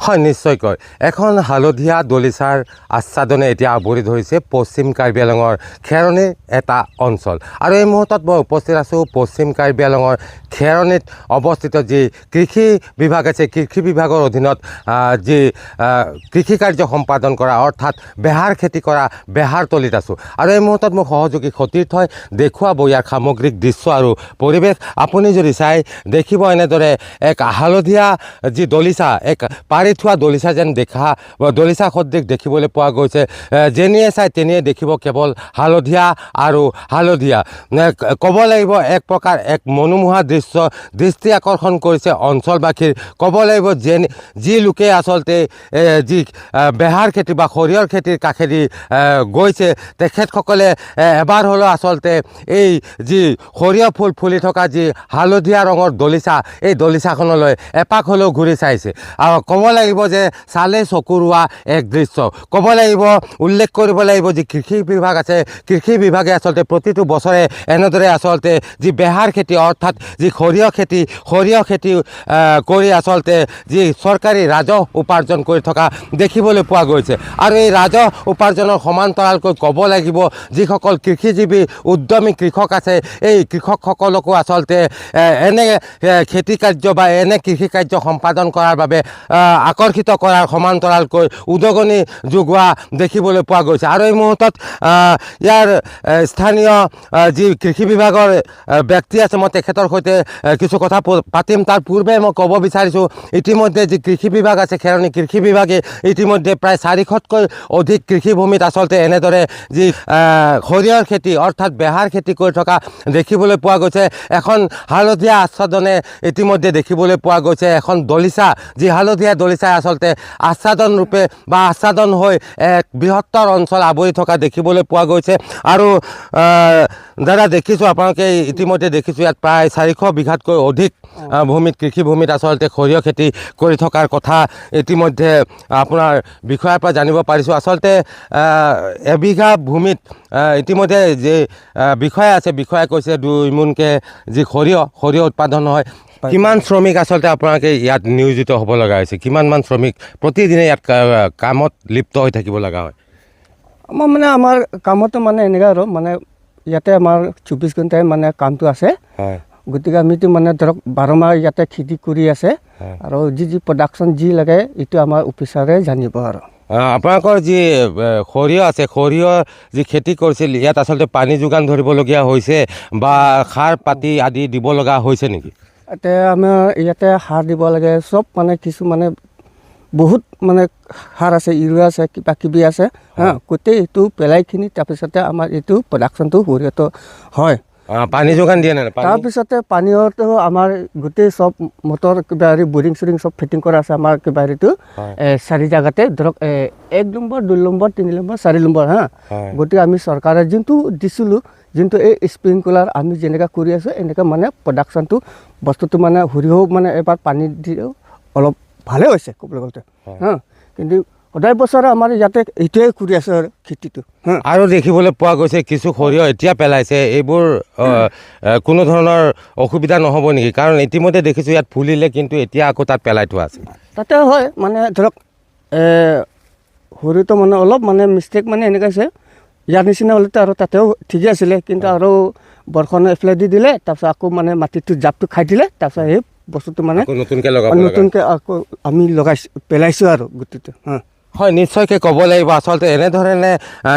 হয় নিশ্চয়কৈ এখন হালধীয়া দলিচাৰ আচ্ছাদনে এতিয়া আৱৰি ধৰিছে পশ্চিম কাৰ্বি আংলঙৰ খেৰণিৰ এটা অঞ্চল আৰু এই মুহূৰ্তত মই উপস্থিত আছোঁ পশ্চিম কাৰ্বি আংলঙৰ খেৰণিত অৱস্থিত যি কৃষি বিভাগ আছে কৃষি বিভাগৰ অধীনত যি কৃষি কাৰ্য সম্পাদন কৰা অৰ্থাৎ বেহাৰ খেতি কৰা বেহাৰ তলিত আছোঁ আৰু এই মুহূৰ্তত মোক সহযোগী সতীৰ্থই দেখুৱাব ইয়াৰ সামগ্ৰিক দৃশ্য আৰু পৰিৱেশ আপুনি যদি চাই দেখিব এনেদৰে এক হালধীয়া যি দলিচা এক পাৰি থোৱা দলিচা যেন দলিচা সদৃশ দেখিবলৈ পোৱা গৈছে যেনিয়ে চাই তেনিয়ে দেখিব কেৱল হালধীয়া আৰু হালধীয়া ক'ব লাগিব এক প্ৰকাৰ এক মনোমোহা দৃষ্টি আকৰ্ষণ কৰিছে অঞ্চলবাসীৰ ক'ব লাগিব যি লোকে আচলতে যি বেহাৰ খেতি বা সৰিয়হৰ খেতিৰ কাষেদি গৈছে তেখেতসকলে এবাৰ হ'লেও আচলতে এই যি সৰিয়হ ফুল ফুলি থকা যি হালধীয়া ৰঙৰ দলিচা এই দলিচাখনলৈ এপাক হ'লেও ঘূৰি চাইছে আৰু ক'ব লাগিব যে চালে চকুৰোৱা এক দৃশ্য ক'ব লাগিব উল্লেখ কৰিব লাগিব যি কৃষি বিভাগ আছে কৃষি বিভাগে আচলতে প্ৰতিটো বছৰে এনেদৰে আচলতে যি বেহাৰ খেতি অৰ্থাৎ যি সৰিয়হ খেতি কৰি আচলতে যি চৰকাৰী ৰাজহ উপাৰ্জন কৰি থকা দেখিবলৈ পোৱা গৈছে আৰু এই ৰাজহ উপাৰ্জনৰ সমান্তৰালকৈ ক'ব লাগিব যিসকল কৃষিজীৱী উদ্যমী কৃষক আছে এই কৃষকসকলকো আচলতে এনে খেতি কাৰ্য বা এনে কৃষি কাৰ্য সম্পাদন কৰাৰ বাবে আকৰ্ষিত কৰাৰ সমান্তৰালকৈ উদগনি যোগোৱা দেখিবলৈ পোৱা গৈছে আৰু এই মুহূৰ্তত ইয়াৰ স্থানীয় যি কৃষি বিভাগৰ ব্যক্তি আছে মই তেখেতৰ সৈতে কিছু কথা পাতিম তাৰ পূৰ্বে মই ক'ব বিচাৰিছোঁ ইতিমধ্যে যি কৃষি বিভাগ আছে খেৰণি কৃষি বিভাগে ইতিমধ্যে প্ৰায় 400তকৈ অধিক কৃষিভূমিত আচলতে এনেদৰে যি সৰিয়হৰ খেতি অৰ্থাৎ বেহাৰ খেতি কৰি থকা দেখিবলৈ পোৱা গৈছে এখন হালধীয়া আচ্ছাদনে ইতিমধ্যে দেখিবলৈ পোৱা গৈছে এখন দলিচা যি হালধীয়া দলিচাই আচলতে আচ্ছাদন ৰূপে বা আচ্ছাদন হৈ এক বৃহত্তৰ অঞ্চল আৱৰি থকা দেখিবলৈ পোৱা গৈছে আৰু দাদা দেখিছোঁ আপোনালোকে ইতিমধ্যে দেখিছোঁ ইয়াত প্ৰায় 400 বিঘাতকৈ অধিক ভূমিত কৃষিভূমিত আচলতে সৰিয়হ খেতি কৰি থকাৰ কথা ইতিমধ্যে আপোনাৰ বিষয়াৰ পৰা জানিব পাৰিছোঁ আচলতে এবিঘা ভূমিত ইতিমধ্যে যি বিষয়া আছে বিষয়াই কৈছে 2 মোনকৈ যি সৰিয়হ উৎপাদন হয় কিমান শ্ৰমিক আচলতে আপোনালোকে ইয়াত নিয়োজিত হ'ব লগা হৈছে কিমানমান শ্ৰমিক প্ৰতিদিনে ইয়াত কামত লিপ্ত হৈ থাকিব লগা হয় আমাৰ কামতো মানে এনেকুৱা আৰু মানে ইয়াতে আমাৰ 24 ঘণ্টাই মানে কামটো আছে গতিকে আমিতো মানে ধৰক 12 মাহ ইয়াতে খেতি কৰি আছে আৰু যি প্ৰডাকশ্যন যি লাগে এইটো আমাৰ অফিচাৰে জানিব আৰু আপোনালোকৰ যি সৰিয়হ আছে সৰিয়হ যি খেতি কৰিছিল ইয়াত আচলতে পানী যোগান ধৰিবলগীয়া হৈছে বা সাৰ পাতি আদি দিব লগা হৈছে নেকি এতিয়া আমাৰ ইয়াতে সাৰ দিব লাগে চব মানে কিছু মানে বহুত মানে সাৰ আছে ইউৰিয়া আছে কিবা কিবি আছে গোটেই এইটো পেলাইখিনি তাৰপিছতে আমাৰ এইটো প্ৰডাকশ্যনটো সৰিয়হটো হয় পানী যোগান দিয়ে নে তাৰপিছতে পানীতো আমাৰ গোটেই চব মটৰ কিবা হেৰি বৰিং চৰিং চব ফিটিং কৰা আছে আমাৰ কিবা হেৰিটো 4 জেগাতে ধৰক 1 নম্বৰ 2 নম্বৰ 3 নম্বৰ 4 নম্বৰ গতিকে আমি চৰকাৰে যোনটো দিছিলোঁ যোনটো এই স্প্ৰিংকলাৰ আমি যেনেকৈ কৰি আছোঁ এনেকৈ মানে প্ৰডাকশ্যনটো বস্তুটো মানে সৰিয়হ মানে এবাৰ পানী দিও অলপ ভালে হৈছে ক'বলৈ গ'লে কিন্তু সদায় বছৰে আমাৰ ইয়াতে এইটোৱে কৰি আছে আৰু খেতিটো আৰু দেখিবলৈ পোৱা গৈছে কিছু সৰিয়হ এতিয়া পেলাইছে এইবোৰ কোনো ধৰণৰ অসুবিধা নহ'ব নেকি কাৰণ ইতিমধ্যে দেখিছোঁ ইয়াত ফুলিলে কিন্তু এতিয়া আকৌ তাত পেলাই থোৱা আছে তাতে হয় মানে ধৰক সৰিয়হটো মানে অলপ মানে মিষ্টেক মানে এনেকৈ আছে ইয়াৰ নিচিনা হ'লেতো আৰু তাতেও ঠিকে আছিলে কিন্তু আৰু বৰষুণ এফালে দি দিলে তাৰপিছত আকৌ মানে মাটিটো জাপটো খাই দিলে তাৰপিছত সেই বস্তুটো মানে নতুনকৈ আকৌ আমি পেলাইছোঁ আৰু গোটেইটো হয় নিশ্চয়কৈ ক'ব লাগিব আচলতে এনেধৰণে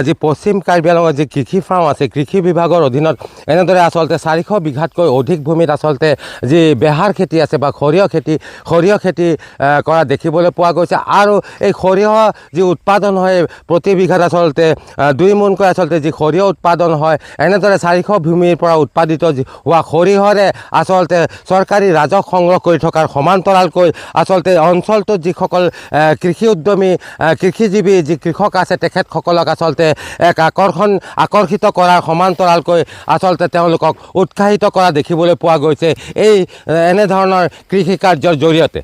যি পশ্চিম কাৰ্বি আংলঙৰ যি কৃষি ফাৰ্ম আছে কৃষি বিভাগৰ অধীনত এনেদৰে আচলতে 400 বিঘাতকৈ অধিক ভূমিত আচলতে যি বেহাৰ খেতি আছে বা সৰিয়হ খেতি কৰা দেখিবলৈ পোৱা গৈছে আৰু এই সৰিয়হ যি উৎপাদন হয় প্ৰতি বিঘাত আচলতে 2 মোনকৈ আচলতে যি সৰিয়হ উৎপাদন হয় এনেদৰে 400 ভূমিৰ পৰা উৎপাদিত হোৱা সৰিয়হৰে আচলতে চৰকাৰী ৰাজহ সংগ্ৰহ কৰি থকাৰ সমান্তৰালকৈ আচলতে অঞ্চলটোত যিসকল কৃষি উদ্যমী কৃষিজীৱী যি কৃষক আছে তেখেতসকলক আচলতে এক আকৰ্ষিত কৰাৰ সমান্তৰালকৈ আচলতে তেওঁলোকক উৎসাহিত কৰা দেখিবলৈ পোৱা গৈছে এই এনেধৰণৰ কৃষি কাৰ্যৰ জৰিয়তে